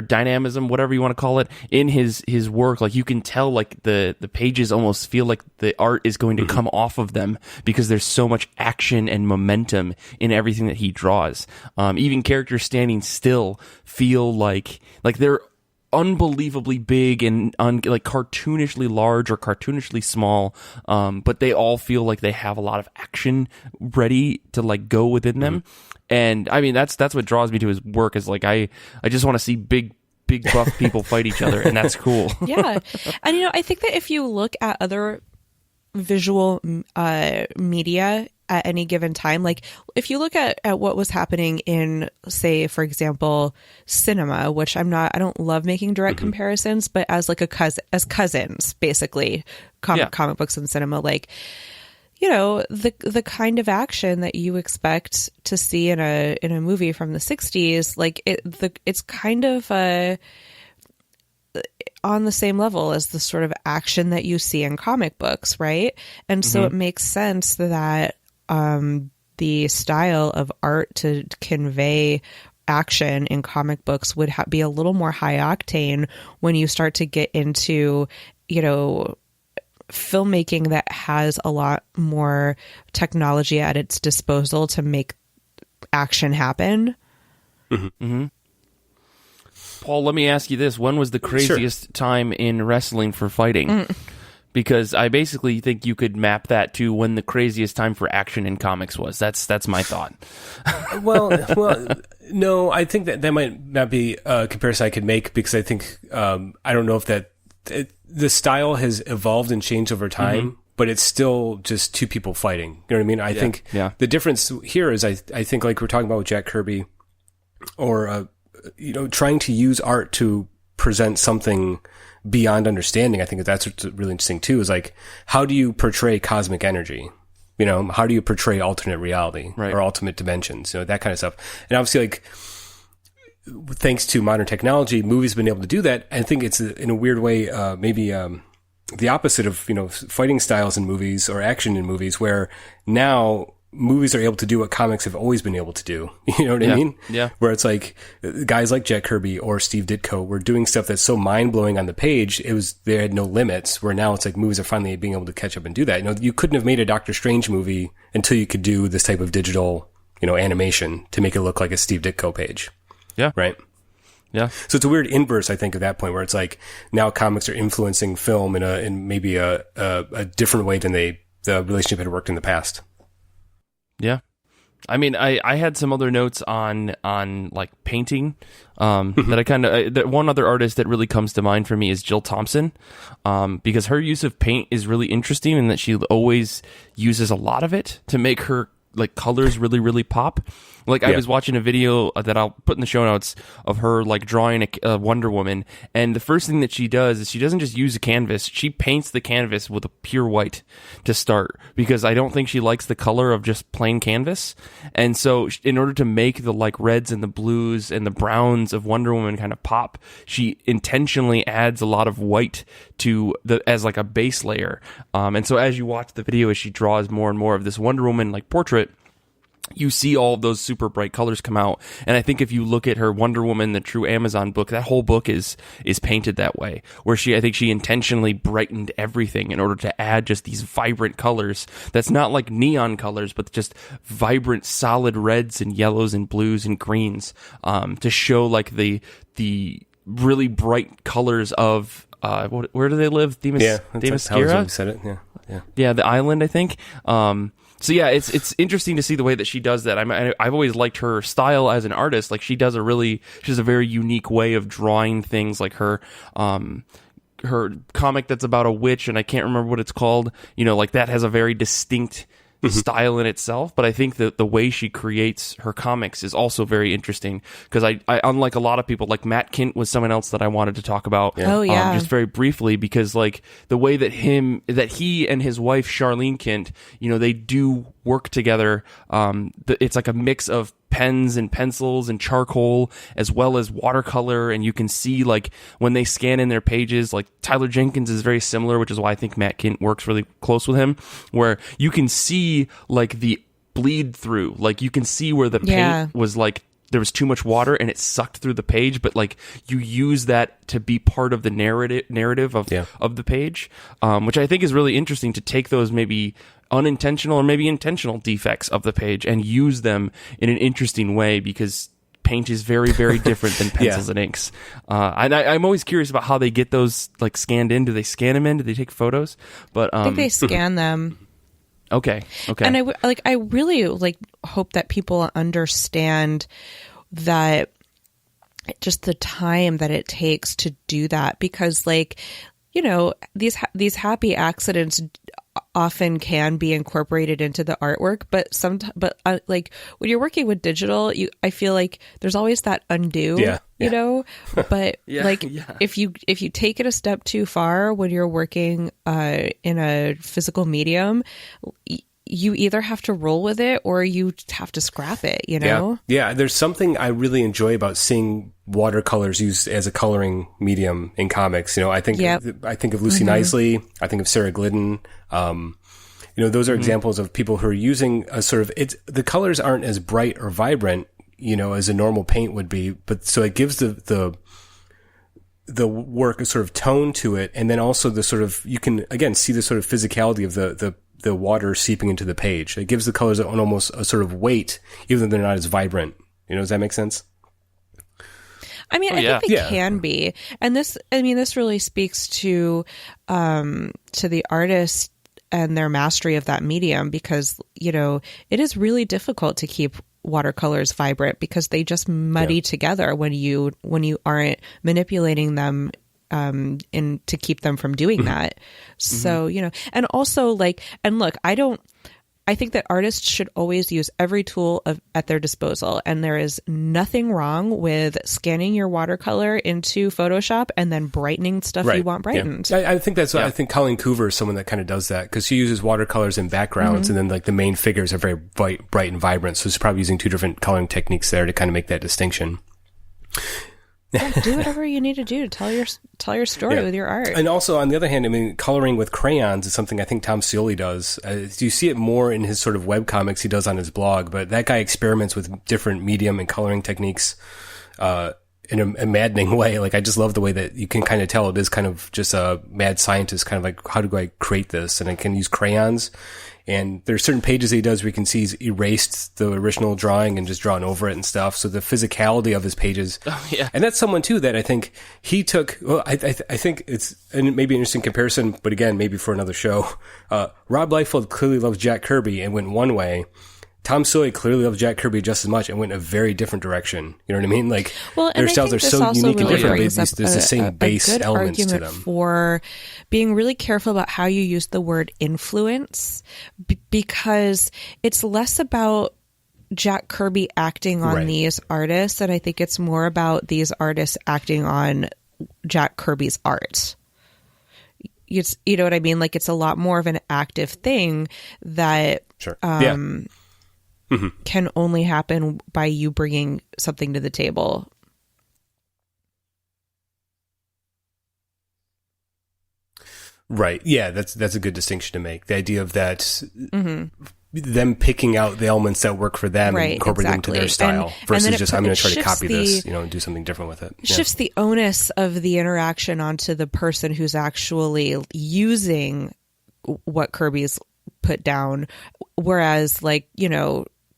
dynamism, whatever you want to call it, in his work. Like, you can tell, like, the pages almost feel like the art is going to come off of them, because there's so much action and momentum in everything that he draws. Even characters standing still feel like they're unbelievably big and like cartoonishly large or cartoonishly small, but they all feel like they have a lot of action ready to like go within them. And I mean, that's what draws me to his work, is like I just want to see big buff people fight each other, and that's cool. Yeah. And I think that if you look at other visual media at any given time, like if you look at what was happening in, say, for example, cinema, which I don't love making direct comparisons, but as like as cousins, basically, comic books and cinema, like, the kind of action that you expect to see in a movie from the 60s, like it's kind of on the same level as the sort of action that you see in comic books, right? And so it makes sense that the style of art to convey action in comic books would be a little more high octane when you start to get into, filmmaking that has a lot more technology at its disposal to make action happen. Paul, let me ask you this. When was the craziest time in wrestling for fighting? Because I basically think you could map that to when the craziest time for action in comics was. That's my thought. well, no, I think that might not be a comparison I could make, because I think I don't know if the style has evolved and changed over time, but it's still just two people fighting. You know what I mean? I think the difference here is I think, like we're talking about with Jack Kirby, or trying to use art to present something beyond understanding. I think that's what's really interesting too, is like, how do you portray cosmic energy? How do you portray alternate reality or ultimate dimensions? That kind of stuff. And obviously, like, thanks to modern technology, movies have been able to do that. I think it's in a weird way, maybe the opposite of fighting styles in movies or action in movies, where now movies are able to do what comics have always been able to do. You know what I mean? Yeah. Where it's like guys like Jack Kirby or Steve Ditko were doing stuff that's so mind blowing on the page. They had no limits, where now it's like movies are finally being able to catch up and do that. You couldn't have made a Doctor Strange movie until you could do this type of digital, animation to make it look like a Steve Ditko page. Yeah. Right. Yeah. So it's a weird inverse, I think, at that point, where it's like now comics are influencing film in maybe a different way than the relationship had worked in the past. Yeah. I mean, I had some other notes on like painting, that I kind of, one other artist that really comes to mind for me is Jill Thompson, because her use of paint is really interesting, and that she always uses a lot of it to make her like colors really, really pop. Like I was watching a video that I'll put in the show notes of her like drawing a Wonder Woman, and the first thing that she does is she doesn't just use a canvas, she paints the canvas with a pure white to start, because I don't think she likes the color of just plain canvas. And so in order to make the like reds and the blues and the browns of Wonder Woman kind of pop, she intentionally adds a lot of white to as like a base layer. And so as you watch the video, as she draws more and more of this Wonder Woman like portrait, you see all of those super bright colors come out. And I think if you look at her Wonder Woman, the True Amazon book, that whole book is painted that way, where I think she intentionally brightened everything in order to add just these vibrant colors. That's not like neon colors, but just vibrant, solid reds and yellows and blues and greens, to show like the really bright colors of, where do they live? That's how you said it. Yeah, the island, I think. So yeah, it's interesting to see the way that she does that. I've always liked her style as an artist. Like she has a very unique way of drawing things. Like her comic that's about a witch, and I can't remember what it's called. Like that has a very distinct style in itself. But I think that the way she creates her comics is also very interesting, because I unlike a lot of people, like Matt Kint was someone else that I wanted to talk about. Just very briefly, because like the way that he and his wife Charlene Kint, they do work together. It's like a mix of pens and pencils and charcoal as well as watercolor, and you can see like when they scan in their pages, like Tyler Jenkins is very similar, which is why I think Matt Kint works really close with him, where you can see like the bleed through, like you can see where the paint was like there was too much water and it sucked through the page, but like you use that to be part of the narrative of the page, which I think is really interesting, to take those maybe unintentional or maybe intentional defects of the page and use them in an interesting way, because paint is very, very different than pencils and inks. And I'm always curious about how they get those like scanned in. Do they scan them in? Do they take photos? But I think they scan them. Okay. And I really like hope that people understand that just the time that it takes to do that, because like, these happy accidents often can be incorporated into the artwork, but like when you're working with digital, I feel like there's always that undo, but if you take it a step too far when you're working in a physical medium, you either have to roll with it or you have to scrap it, Yeah, there's something I really enjoy about seeing watercolors used as a coloring medium in comics. I think of Lucy Knisley, I think of Sarah Glidden. Those are examples of people who are using a sort of, the colors aren't as bright or vibrant, as a normal paint would be, but so it gives the work a sort of tone to it, and then also the sort of, you can again see the sort of physicality of the water seeping into the page. It gives the colors almost a sort of weight, even though they're not as vibrant. Does that make sense? I mean, I think they can be. And this really speaks to the artist and their mastery of that medium, because, it is really difficult to keep watercolors vibrant because they just muddy together when you aren't manipulating them to keep them from doing that. So, and also like, and look, I think that artists should always use every tool at their disposal, and there is nothing wrong with scanning your watercolor into Photoshop and then brightening stuff you want brightened. Yeah. I think I think Colleen Coover is someone that kind of does that, because she uses watercolors in backgrounds, and then like the main figures are very bright and vibrant. So she's probably using two different coloring techniques there to kind of make that distinction. Do whatever you need to do to tell your story with your art. And also, on the other hand, I mean, coloring with crayons is something I think Tom Scioli does. You see it more in his sort of web comics he does on his blog, but that guy experiments with different medium and coloring techniques in a maddening way. Like, I just love the way that you can kind of tell it is kind of just a mad scientist, kind of like, how do I create this? And I can use crayons. And there's certain pages that he does where you can see he's erased the original drawing and just drawn over it and stuff. So the physicality of his pages. Oh, yeah. And that's someone too that I think he took, well, I think it's, and maybe an interesting comparison, but again, maybe for another show. Rob Liefeld clearly loves Jack Kirby and went one way. Tom Scioli clearly loves Jack Kirby just as much and went in a very different direction. You know what I mean? Like, their styles are so unique and different, but there's the same base elements to them. For being really careful about how you use the word influence, because it's less about Jack Kirby acting on these artists, and I think it's more about these artists acting on Jack Kirby's art. You know what I mean? Like, it's a lot more of an active thing that can only happen by you bringing something to the table. Right. Yeah, that's a good distinction to make. The idea of that, them picking out the elements that work for them and incorporating them to their style versus just, I'm going to try to copy this, and do something different with it. It shifts the onus of the interaction onto the person who's actually using what Kirby's put down. Whereas, like,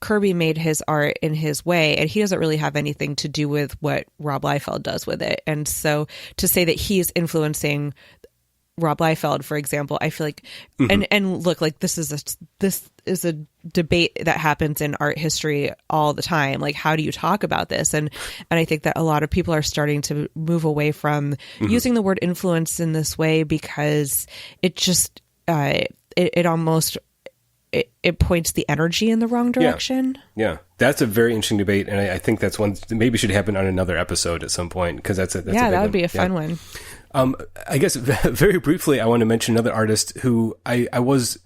Kirby made his art in his way, and he doesn't really have anything to do with what Rob Liefeld does with it. And so to say that he's influencing Rob Liefeld, for example, I feel like, and look, like, this is a debate that happens in art history all the time. Like, how do you talk about this? And I think that a lot of people are starting to move away from using the word influence in this way, because it just, it almost, it points the energy in the wrong direction. Yeah. That's a very interesting debate. And I think that's one that maybe should happen on another episode at some point, because that's a big that would one. be a fun one. I guess very briefly, I want to mention another artist who I was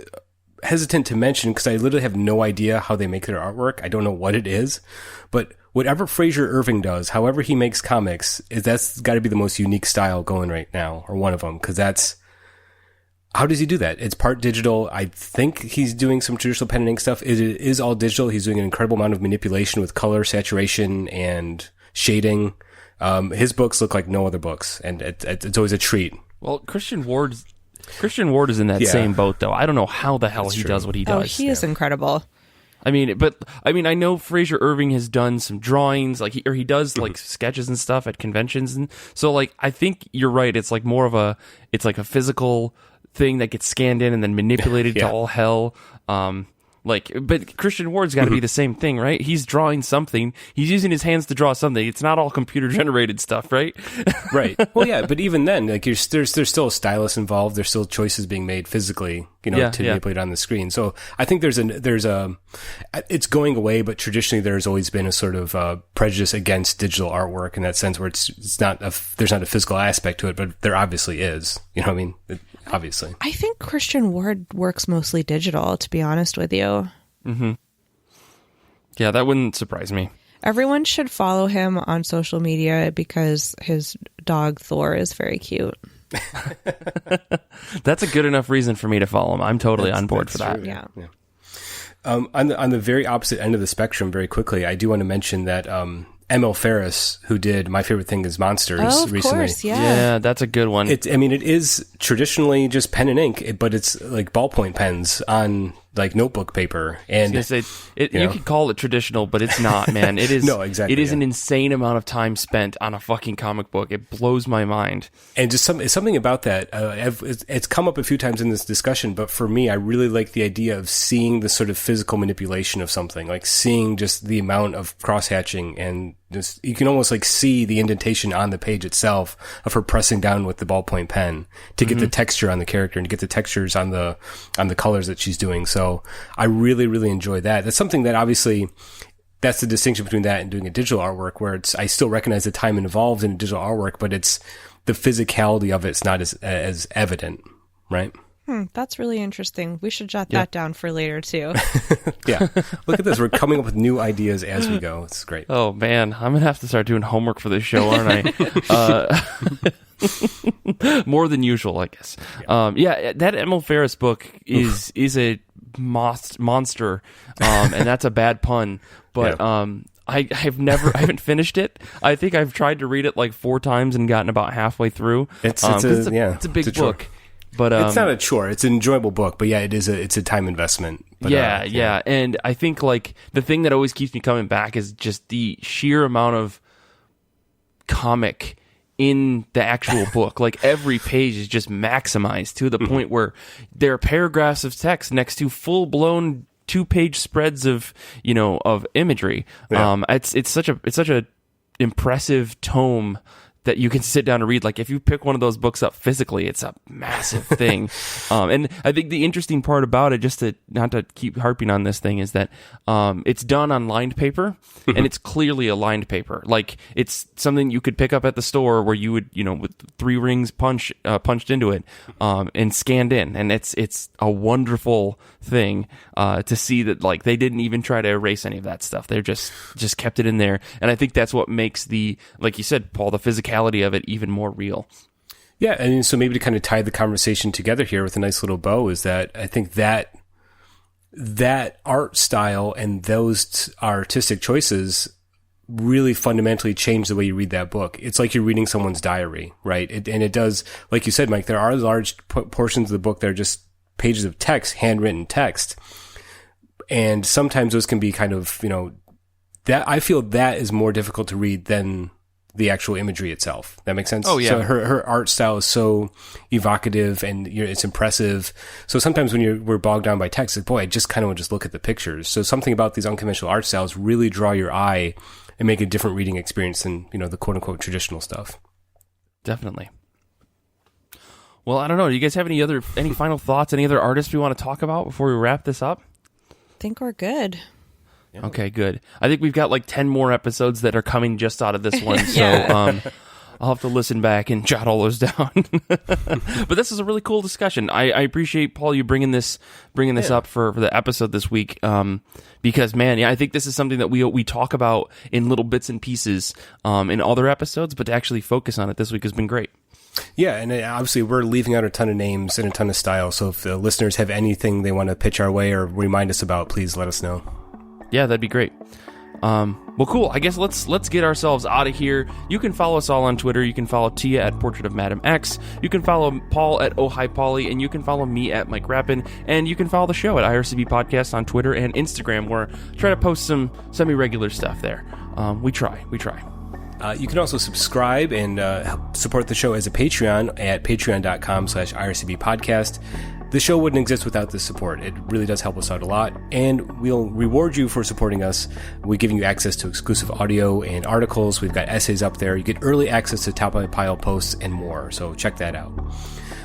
hesitant to mention because I literally have no idea how they make their artwork. I don't know what it is, but whatever Fraser Irving does, however he makes comics, that's got to be the most unique style going right now, or one of them, because how does he do that? It's part digital. I think he's doing some traditional pen and ink stuff. It is all digital. He's doing an incredible amount of manipulation with color, saturation, and shading. His books look like no other books, and it's always a treat. Well, Christian Ward is in that same boat, though. I don't know how the hell he does what he does. Oh, he is incredible. I mean, I know Fraser Irving has done some drawings, like he does like sketches and stuff at conventions, and so, like, I think you're right. It's like more of it's like a physical thing that gets scanned in and then manipulated to all hell. But Christian Ward's got to be the same thing, right? He's drawing something. He's using his hands to draw something. It's not all computer generated stuff, right? Right. Well, yeah, but even then, like, there's still a stylus involved. There's still choices being made physically, to manipulate on the screen. So I think it's going away, but traditionally there's always been a sort of prejudice against digital artwork in that sense, where there's not a physical aspect to it, but there obviously is. You know what I mean? Obviously. I think Christian Ward works mostly digital, to be honest with you. Mm-hmm. Yeah, that wouldn't surprise me. Everyone should follow him on social media because his dog Thor is very cute. That's a good enough reason for me to follow him. I'm totally on board for that. True, yeah. On the very opposite end of the spectrum, very quickly, I do want to mention that ML Ferris, who did My Favorite Thing Is Monsters recently. Course, yeah. Yeah, that's a good one. It is traditionally just pen and ink, but it's like ballpoint pens on like notebook paper. And I was gonna say, you could call it traditional, but it's not, man. It is no, exactly. It is an insane amount of time spent on a fucking comic book. It blows my mind. And just something about that. It's come up a few times in this discussion, but for me, I really like the idea of seeing the sort of physical manipulation of something, like seeing just the amount of cross hatching, and just you can almost like see the indentation on the page itself of her pressing down with the ballpoint pen to get the texture on the character and to get the textures on the colors that she's doing. So I really, really enjoy that. That's something that obviously, that's the distinction between that and doing a digital artwork, where I still recognize the time involved in a digital artwork, but it's the physicality of it's not as evident, right? That's really interesting. We should jot that down for later too. Yeah. Look at this. We're coming up with new ideas as we go. It's great. Oh man, I'm going to have to start doing homework for this show, aren't I? More than usual, I guess. Yeah, that Emil Ferris book is a monster, and that's a bad pun, but I haven't finished it. I think I've tried to read it like 4 times and gotten about halfway through. It's a big book. But it's not a chore. It's an enjoyable book, but yeah, it's a time investment. But, yeah. And I think like the thing that always keeps me coming back is just the sheer amount of comic in the actual book. Like every page is just maximized to the point where there are paragraphs of text next to full-blown 2-page spreads of imagery. Yeah. It's such a impressive tome that you can sit down and read. Like if you pick one of those books up physically, it's a massive thing. And I think the interesting part about it, just to not to keep harping on this thing, is that it's done on lined paper, and it's clearly a lined paper. Like it's something you could pick up at the store where you would, with 3 rings punched into it, and scanned in. And it's a wonderful thing to see that like they didn't even try to erase any of that stuff. They're just kept it in there. And I think that's what makes like you said, Paul, the physicality of it even more real. Yeah, and so maybe to kind of tie the conversation together here with a nice little bow is that I think that art style and those artistic choices really fundamentally change the way you read that book. It's like you're reading someone's diary, right? And it does, like you said, Mike, there are large portions of the book that are just pages of text, handwritten text. And sometimes those can be kind of, that I feel that is more difficult to read than the actual imagery itself. That makes sense? Oh, yeah. So her art style is so evocative and it's impressive. So sometimes when we're bogged down by text, like, boy, I just kind of want to just look at the pictures. So something about these unconventional art styles really draw your eye and make a different reading experience than, the quote unquote traditional stuff. Definitely. Well, I don't know. Do you guys have any final thoughts? Any other artists we want to talk about before we wrap this up? I think we're good. Yeah. Okay, good. I think we've got like 10 more episodes that are coming just out of this one. So I'll have to listen back and jot all those down. But this is a really cool discussion. I appreciate, Paul, you bringing this up for the episode this week. Because, man, I think this is something that we talk about in little bits and pieces in other episodes, but to actually focus on it this week has been great. Yeah, and obviously we're leaving out a ton of names and a ton of styles. So if the listeners have anything they want to pitch our way or remind us about, please let us know. Yeah, that'd be great. Well, cool. I guess let's get ourselves out of here. You can follow us all on Twitter. You can follow Tia at Portrait of Madam X. You can follow Paul at Oh Hi Polly, and you can follow me at Mike Rappin. And you can follow the show at IRCB Podcast on Twitter and Instagram, where I try to post some semi-regular stuff there. We try. You can also subscribe and help support the show as a Patreon at patreon.com/IRCB Podcast. The show wouldn't exist without this support. It really does help us out a lot, and we'll reward you for supporting us. We're giving you access to exclusive audio and articles. We've got essays up there. You get early access to top of the pile posts and more, so check that out.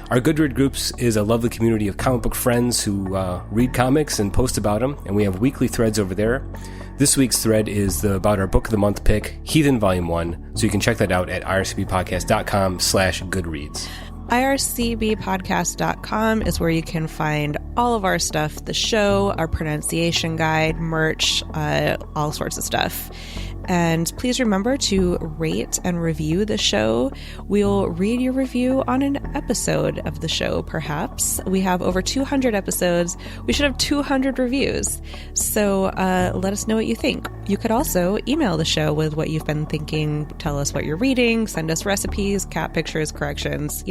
Our Goodread Groups is a lovely community of comic book friends who read comics and post about them, and we have weekly threads over there. This week's thread is about our Book of the Month pick, Heathen Volume 1, so you can check that out at ircbpodcast.com/goodreads. ircbpodcast.com is where you can find all of our stuff, the show, our pronunciation guide, merch, all sorts of stuff. And please remember to rate and review the show. We'll read your review on an episode of the show, perhaps. We have over 200 episodes. We should have 200 reviews. So let us know what you think. You could also email the show with what you've been thinking. Tell us what you're reading. Send us recipes, cat pictures, corrections,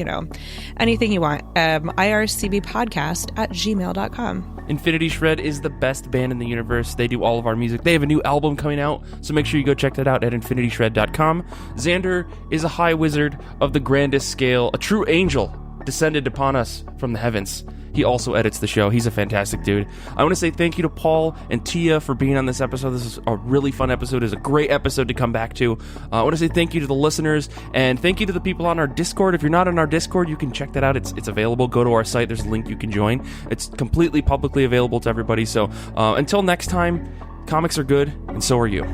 anything you want. ircbpodcast@gmail.com. Infinity Shred is the best band in the universe. They do all of our music. They have a new album coming out, so make sure you go check that out at infinityshred.com. Xander is a high wizard of the grandest scale, a true angel descended upon us from the heavens. He also edits the show. He's a fantastic dude. I want to say thank you to Paul and Tia for being on this episode. This is a really fun episode. It's a great episode to come back to. I want to say thank you to the listeners, and thank you to the people on our Discord. If you're not on our Discord, you can check that out. It's available. Go to our site. There's a link you can join. It's completely publicly available to everybody. So until next time, comics are good, and so are you.